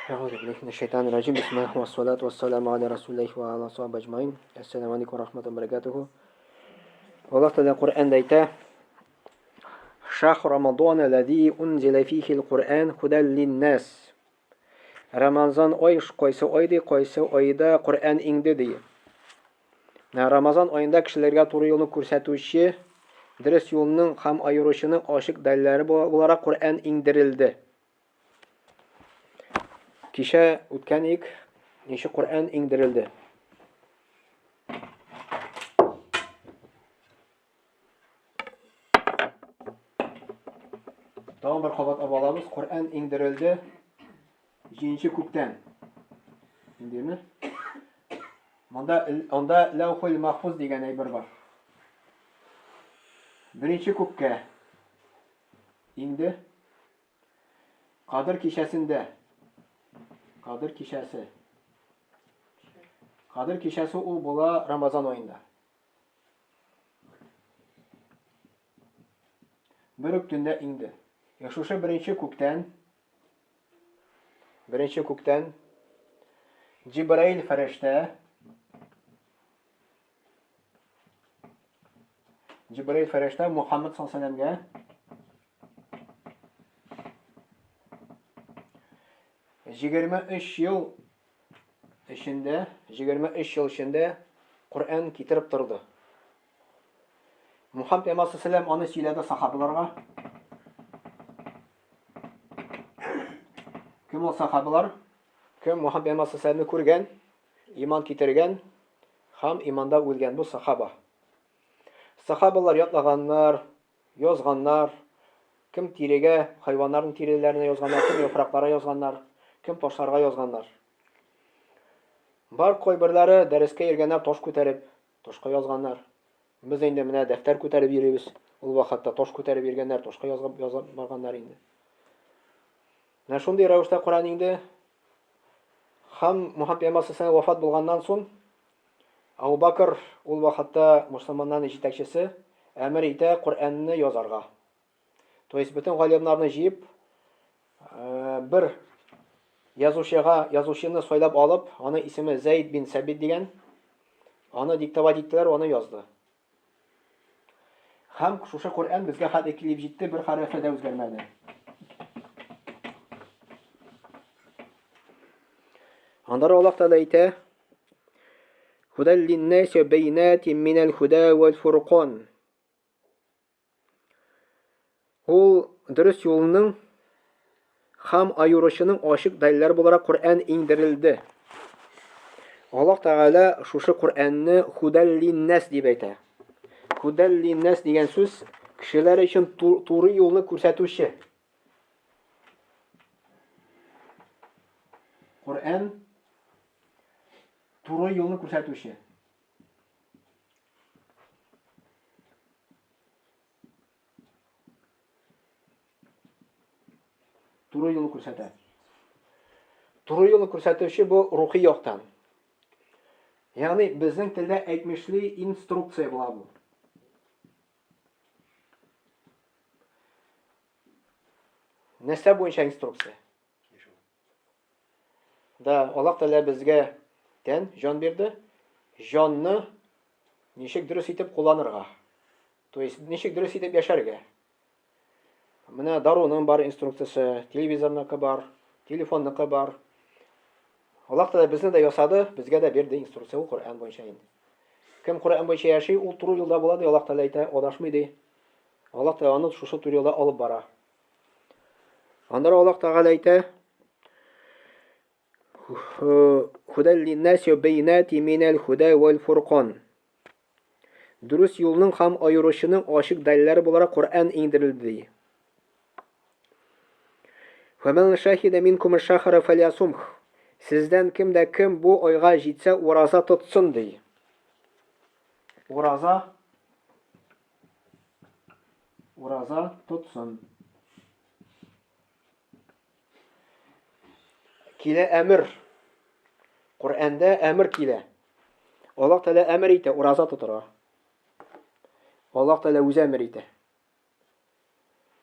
أعوذ بالله من الشيطان الرجيم بسم الله والصلاة والسلام على رسول الله وعلى صحبه أجمعين السلام عليكم ورحمة الله وبركاته والله تعالى القرآن دايتا شهر رمضان الذي أنزل فيه القرآن هدى للناس Ramazan qaysi oydi, qaysi oyda Qur'on indi deydi. Ramazan oyында кешеләргә туры юлны күрсәтүче, дөрес юлның һәм аеручының ашык дәлилләре буларак Qur'он индерилде. Кичә үткән ик, ничек Qur'он индерилде. Тагын бер кабат абалабыз, Qur'он индерилде. Җинче күктән. Индеме? Анда лаухул махфуз дигән әйбер бар. Беренче күккә инде. Кадыр кичәсендә. Кадыр кичәсе ул була Рамазан аенда. Бер үк төндә инде. Шушы беренче күктән Җибраил фәрештә Мухаммад саллаллаху алейһи ва саллямга 23 ел эчендә Qur'on китереп торды. Мухаммад саллаллаху алейһи ва саллям аны сөйләде сахабаларга. Кем ул сахабалар? Кем Мухаммад саллаллаху алейһи ва саллямны күргән, иман китергән һәм иманда үлгән бу сахаба. Сахабалар ятлаганнар, язганнар, кем тирегә, хайваннарның тиреләренә язганнар, кем яфракларга язганнар, кем ташларга язганнар. Бар кайберләре дәрескә йөргәннәр таш күтәреп, ташка язганнар. Без инде менә дәфтәр күтәреп йөрибез. Ул вакытта таш күтәреп йөргәннәр, ташка язып барганнар инде. Менә шундый рәвештә Qur'он инде. Һәм Мухаммад саллаллаху вафат булганнан соң Абу Бакр ул вакытта мусламаннарның җитәкчесе әмер итә Qur'онны язарга. То есть бөтен галимнарны җыеп бер язучыны сайлап алып, аны исеме Зәйд бин Сабит дигән, аны диктовать иттеләр, аны язды. Һәм шушы Qur'он безгә хәтле килеп җитте, бер хәрефе дә үзгәрмәде. Анда Аллаһ Тәгалә әйтә: "Худал лин-нас байнатин минал худа вал фуркан." Ул дөрес юлның һәм аеручының ашык дәлилләре буларак Qur'он индерилде. Аллаһ Тәгалә шушы Qur'онны худал лин-нас дип әйтә. Худал лин-нас дигән сүз кешеләр өчен туры юлны күрсәтүче. Qur'on туры юлны күрсәтүче. Туры юлны күрсәтә. Туры юлны күрсәтүче бу рухи яктан. Ягъни безнең телдә әйтмешли инструкция була бу. Нәрсә буенча инструкция? Да, Аллаһ Тәгалә безгә жан бирде. Жанны ничек дөрес итеп кулланырга. То есть ничек дөрес итеп яшәргә. Менә даруның бар инструкциясе, телевизорныкы бар, телефонныкы бар. Аллаһ Тәгалә безне дә ясады, безгә дә бирде инструкция ул Qur'он буенча инде. Кем Qur'он буенча яши, ул туры юлда була ди, Аллаһ Тәгалә әйтә, адашмый ди. Аллаһ Тәгалә аны шушы туры юлда алып бара. Анда Аллаһ Тәгалә әйтә: "Худал лин-нас байнатин минал худа вал фуркан." Дөрес юлның һәм аеручының ашык дәлилләре буларак Qur'он индерилде. "Фаман шахида минкум аsh-шахра фалясумх." Сездән кемдә кем бу айга җитсә, ураза тотсын ди. Ураза тотсын. Килә әмер. Qur'onda әмер килә. Аллаһ Тәгалә әмер итә ураза тотырга. Аллаһ Тәгалә үзе әмер итә.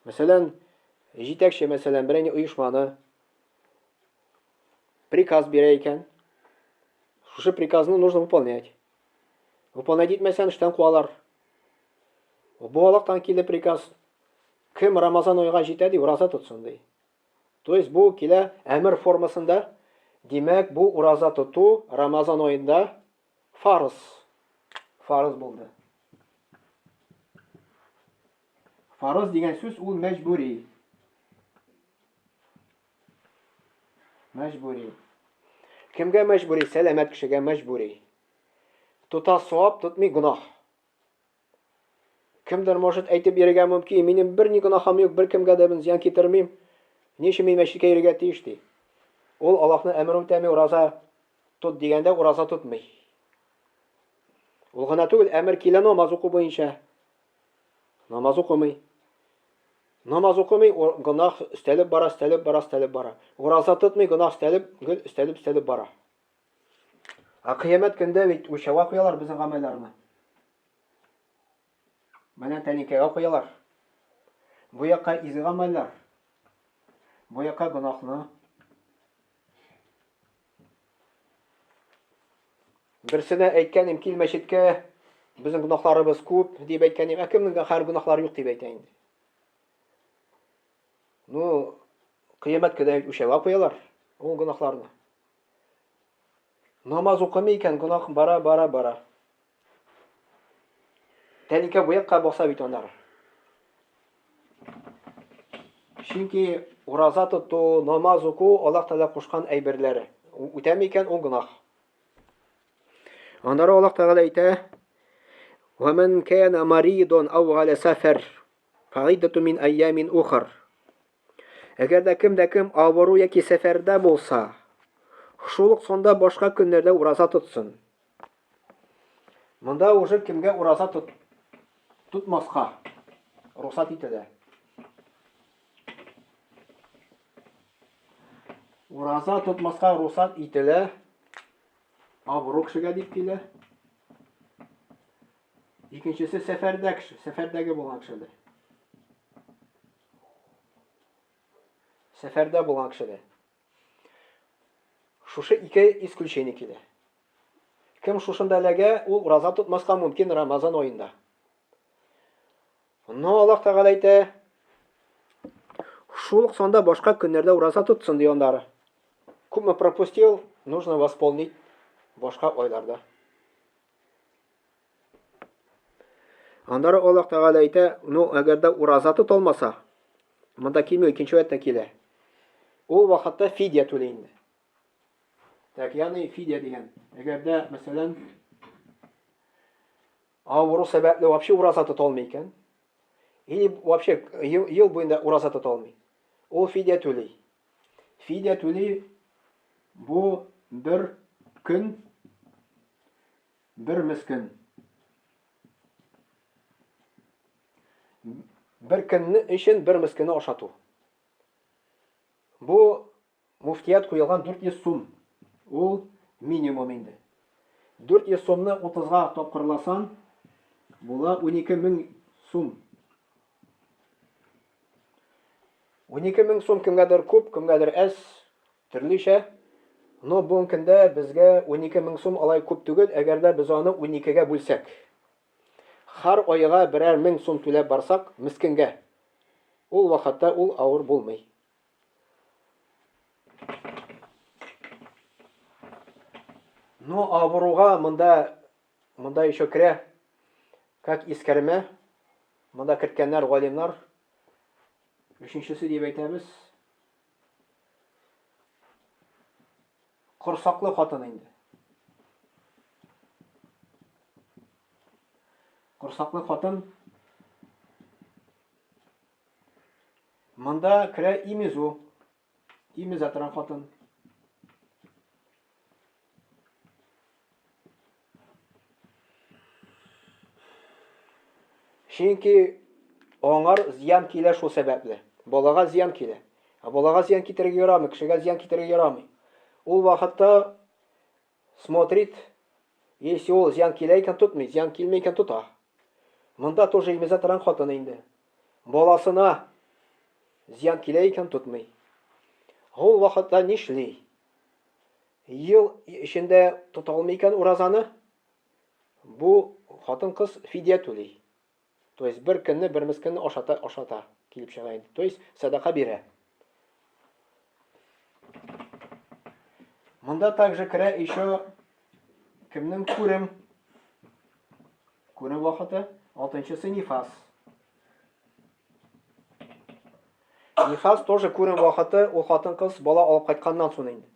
Мәсәлән, җитәкче, мәсәлән, берәр оешманы приказ бирә икән. Шушы приказны нужно выполнять. Выполнять итмәсәң, эштән куалар. Бу Аллаһтан килде приказ. Кем Рамазан айга җитә ди, ураза тотсын ди. То есть бу килә әмер формасында. Димәк, бу ураза тоту Рамазан айында фарыз. Фарыз булды. Фарыз дигән сүз ул мәҗбүри. Мәҗбүри. Кемгә мәҗбүри? Сәламәт кешегә мәҗбүри. Тута савап, тотмый гунах. Кемдер может әйтеп йөрергә мөмкин, минем бер ни гунахым юк, бер кемгә дә зыян китермим. Ничек мин мәчеткә йөрергә тиеш ди. Ул Аллаһның әмерен үтәми, ураза тот дигәндә ураза тотмый. Ул гына түгел, әмер килә намаз уку буенча. Намаз укымый. Намаз укымый, гунах өстәлеп бара, өстәлеп бара, өстәлеп бара. Ураза тотмый, гунах өстәлеп бара. Кыямәт көндә бит үлчәүгә куялар безнең гамәлләрне. Менә тәнкәгә куялар. Бу якка изге гамәлләр. Бу якка гунахны. Берсенә әйткәнем, кил мәчеткә, безнең гунахларыбыз күп дип әйткәнем, кемнең һәр гунахлары юк дип әйтә инде. Ну, кыямәт көндә үлчәүгә куялар ул гунахларны. Намаз укымый икән, гунах бара. Тәликә бу якка баса бит аннары. Чөнки ураза тоту, намаз уку Аллаһ Тәгалә кушкан әйберләре. Үтәми икән ул гунах. Аннары Аллаһ Тәгалә әйтә: "Ва ман кана маридун ау ала сафар, фаидату мин айямин ухар." Әгәр дә кем авыру яки сәфәрдә булса, шул ук сонда башка көннәрдә ураза тотсын. Монда уже кемгә ураза тутмаска рөхсәт ителә. Ураза тутмаска рөхсәт ителә. Авыру кешегә дип килә. Икенчесе сәфәрдәге булган кешедә. Сәфәрдә булган кешедә. Шушы ике исключение килә. Кем шушында ләгә, ул ураза тутмаска мөмкин Рамазан айында. Но Аллаһ Тәгалә әйтә, шул ук сонда башка көннәрдә ураза тутсын ди аннары. Күпме пропустил, нужно восполнить башка айларда. Аннары Аллаһ Тәгалә әйтә, ну әгәр дә ураза тотылмаса, монда килмәй икенче аятта килә. Ул вакытта фидия түләй инде. Так, ягъни фидия дигән. Әгәр дә, мәсәлән, авыру сәбәпле вообще ураза тота алмый икән, или вообще ел буенда ураза тота алмый. Ул фидия түләй. Фидия түләй бу бер көн, бер мискин. Бер көнне өчен бер мискинне ашату. Бу муфтият куелган 400 сум. Ул минимум инде. 400 сумны 30га тапкырласан, була 12,000 сум. 12,000 сум кемгәдер күп, кемгәдер әз, төрлечә. Но бу көндә безгә 12,000 сум алай күп түгел, әгәр дә без аны 12гә бүлсәк. Һәр айга берәр 1000 сум түләп барсак, мискингә. Ул вакытта ул авыр булмый. Но авыруга монда еще керә, как искәрмә, монда керткәннәр галимнар. Өченчесе дип әйтәбез. Корсаклы хатын инде. Корсаклы хатын монда керә имезу. Имез атран хатын. Чөнки аңар зыян килә шул сәбәпле. Балага зыян килә. Балага зыян китерергә ярамый, кешегә зыян китерергә ярамый. Ул вакытта смотрит, если ул зыян килә икән тотмый, зыян килмәй икән тота. Монда тоже имеза торган хатын инде. Баласына зыян килә икән тотмый. Ул вакытта нишли? ел içinde tutulmayken urazanı bu hatan kız fidye tuli. То есть bir kunni bir miskinni oshata kelib chiqmaydi. То есть sadaqa bera. Munda также kira еще kimning ko'rim vaqti 6-si nifas. Nifas тоже ko'rim vaqti u xotin qiz bola olib qaytgandan so'ng endi.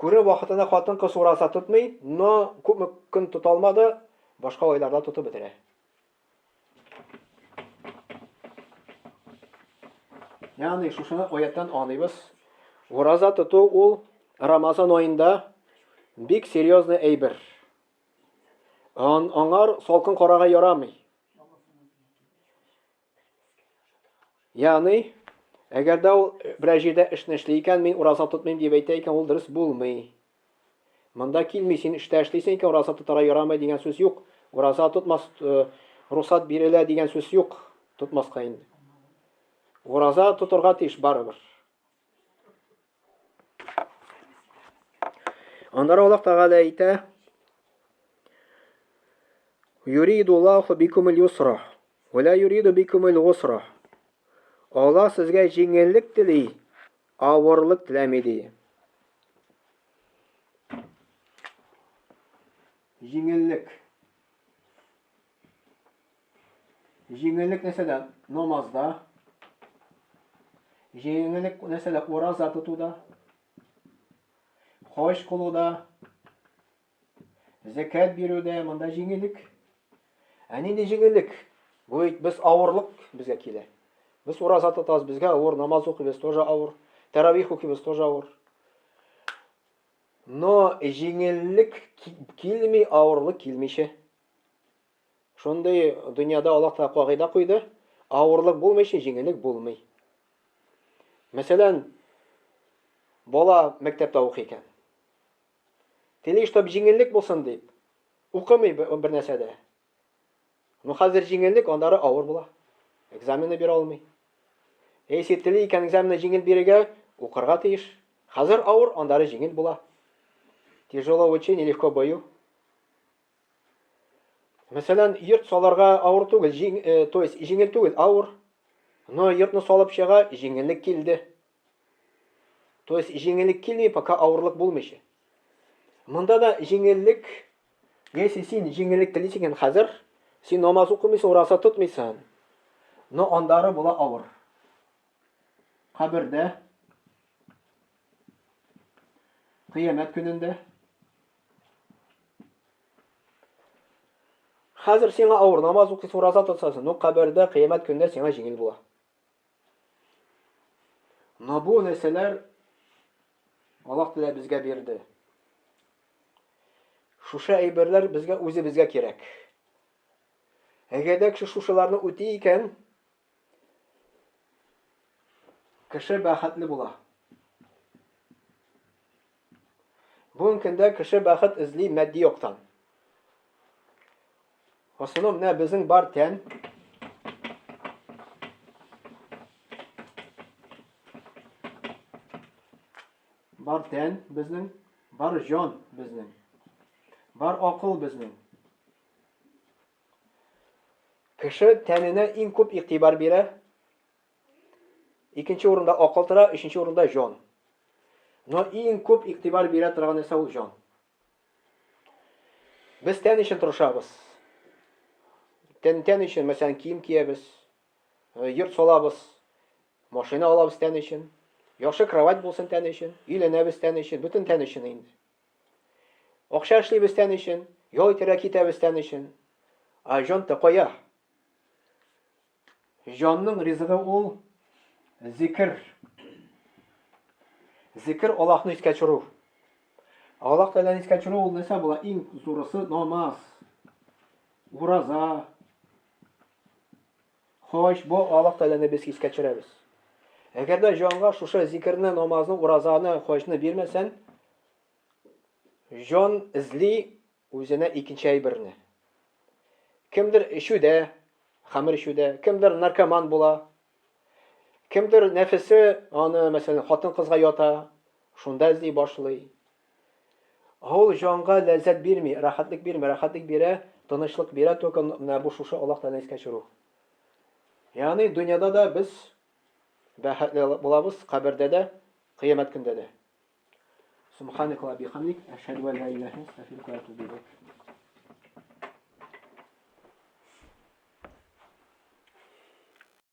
Ko'rim vaqtida xotin qiz urosa tutmay, no ko'p kun tutolmadi, boshqa oylarda tutib bitiradi. Yani şuşuna oyatdan anlayız. Urosa tutuv ul Ramazan oyында bik серьезный әйбер. Аңар салкын карага ярамый. Yani әгәр дә ул бер җирдә эшне эшли икән, мин ураза тотмыйм дип әйтә икән, ул дөрес булмый. Монда килми, син эштә эшлисең икән, ураза тотара ярамый дигән сүз юк. Ураза тотмас, рөхсәт бирелә дигән сүз юк. Тотмаска инде. Ураза тотырга тиеш барыбер. Аннары Аллаһ Тәгалә әйтә: "Юриду Аллаһу бикумул юсра, ва ла юриду бикумул гусра." Аллаһ сезгә җиңеллек тели, авырлык теләми ди. Җиңеллек. Җиңеллек нәрсәдә? Намазда. Җиңеллек нәрсәдә? Ураза тотуда. Хаҗ кылуда. Закат бирүдә, монда җиңеллек. Нинди җиңеллек? Бу без авырлык безгә килә. Biz urazat tutaz bizga avur, namaz okuyuz тоже avur, teravih okuyuz тоже avur. No җиңеллек килми, авырлык килмичә. Шундый дөньяда Аллаһ та кагыйда куйды, авырлык булмыйча җиңеллек булмый. Мәсәлән, бала мәктәптә укый икән. Тели чтоб җиңеллек булсын дип, укымый бер нәрсәдә. Ну хәзер җиңеллек аннары авыр була. Экзаменны бирә алмый. Тели икән экзаменны җиңел бирергә, укырга тиеш. Хәзер авыр, аннары җиңел була. Тяжело учение, легко бою. Мәсәлән, йорт саларга авыр түгел, то есть җиңел түгел, авыр. Но йортны салып чыга, җиңеллек килде. То есть җиңеллек килми, пока авырлык булмыйча. Монда да җиңеллек, если син җиңеллек телисең хәзер, син намаз укымыйсың, ураза тотмыйсың. Но аннары була авыр. Кабердә, кыямәт көнендә. Хәзер сиңа авыр, намаз укыйсың, ураза тотсаң, но кабердә, кыямәт көнендә сиңа җиңел була. Но бу нәрсәләр Аллаһ Тәгалә безгә бирде. Шушы әйберләр безгә үзебезгә кирәк. Әгәр дә кеше шушыларны үти икән, кеше бәхетле була. Бүген көндә кеше бәхет эзли матди яктан. Асылы менә безнең бар тән, безнең, бар җан безнең, бар акыл безнең. Кеше тәненә иң күп игътибар бирә. Икенче урында акыл тора, өченче урында җан. Но иң күп игътибар бирә торган нәрсә ул җан. Без тән өчен тырышабыз. Тән өчен, мәсәлән, кием киябез, йорт салабыз, машина алабыз тән өчен, яхшы кровать булсын тән өчен, өйләнәбез тән өчен, бөтен тән өчен инде. Акча эшлибез тән өчен, ял итәргә китәбез тән өчен. Җан тәкъя. Җанның ризыгы ул зикр. Зикр Аллаһны искә төшерү. Аллаһ Тәгаләне искә төшерү ул нәрсә була? Иң зурысы намаз, ураза, хаҗ. Бу Аллаһ Тәгаләне без искә төшерәбез. Әгәр дә җанга шушы зикрне, намазны, уразаны, хаҗны бирмәсәң, җан эзли үзенә икенче әйберне. Кемдер ишүдә, хамыр ишүдә, кемдер наркоман була, кемдер нәфесе аны, мәсәлән, хатын кызга ята, шунда эзли башлый. Ул җанга ләззәт бирми, рәхәтлек бирә, тынычлык бирә, только менә бу шушы Аллаһ Тәгалә искә төшерү. Ягъни дөньяда да без бәхетле булабыз, кабердә дә, кыямәт көндә дә. Субханакалла бихамдик, ашһаду ан ла илаха илля анта, астагфирука ва атубу илейк.